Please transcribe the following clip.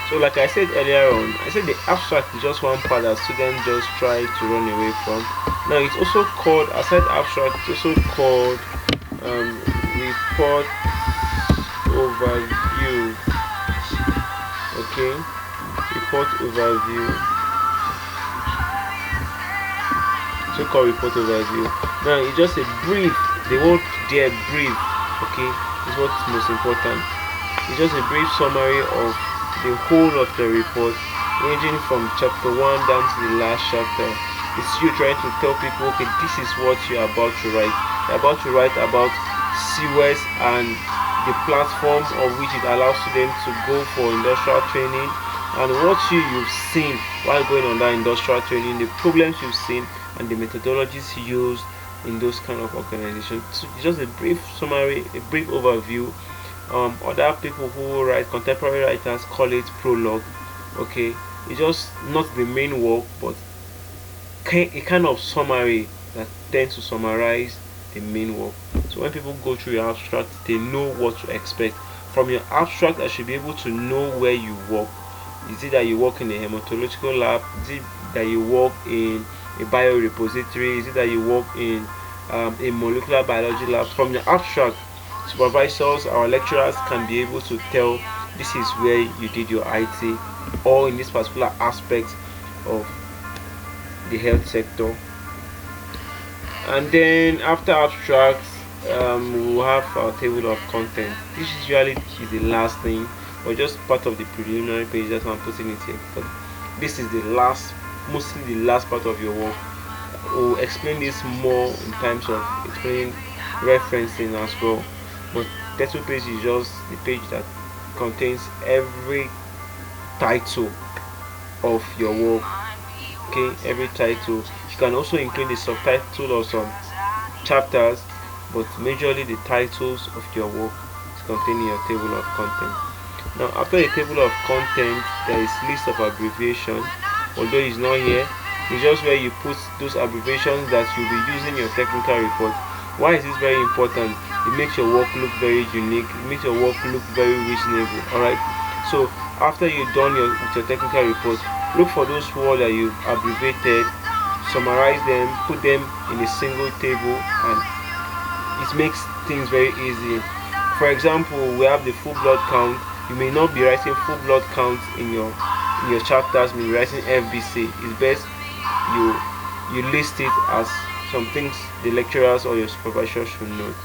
So like I said earlier on, I said the abstract is just one part that students just try to run away from. Now it's also called, aside abstract, it's also called report overview. Okay, report overview. So called report overview. Now it's just a brief. The word there, brief. Okay, is what's most important. It's just a brief summary of the whole of the report, ranging from chapter 1 down to the last chapter. It's you trying to tell people, okay, this is what you're about to write. You're about to write about CWES and the platform of which it allows students to go for industrial training, and what you've seen while going on that industrial training, the problems you've seen, and the methodologies used in those kind of organizations. So just a brief summary, a brief overview. Other people who write, contemporary writers, call it prologue. Okay, it's just not the main work, but a kind of summary that tends to summarize the main work. So when people go through your abstract, they know what to expect. From your abstract, I should be able to know where you work. Is it that you work in a hematological lab? Is it that you work in a biorepository? Is it that you work in a molecular biology lab? From your abstract, supervisors, our lecturers can be able to tell this is where you did your IT, or in this particular aspect of the health sector. And then after abstracts, we'll have our table of content. This usually is the last thing, or just part of the preliminary page. That's why I'm putting it here. But this is the last, mostly the last part of your work. We'll explain this more in terms of explaining referencing as well. But title page is just the page that contains every title of your work. Okay, every title. You can also include the subtitle of some chapters, but majorly the titles of your work is contained in your table of content. Now after the table of content, there is list of abbreviation. Although it's not here, it's just where you put those abbreviations that you'll be using in your technical report. Why is this very important? It makes your work look very unique. It makes your work look very reasonable. Alright. So after you've done with your technical report, look for those words that you've abbreviated, summarize them, put them in a single table, and it makes things very easy. For example, we have the full blood count. You may not be writing full blood count in your chapters. You may be writing FBC. It's best you list it as some things the lecturers or your supervisor should note.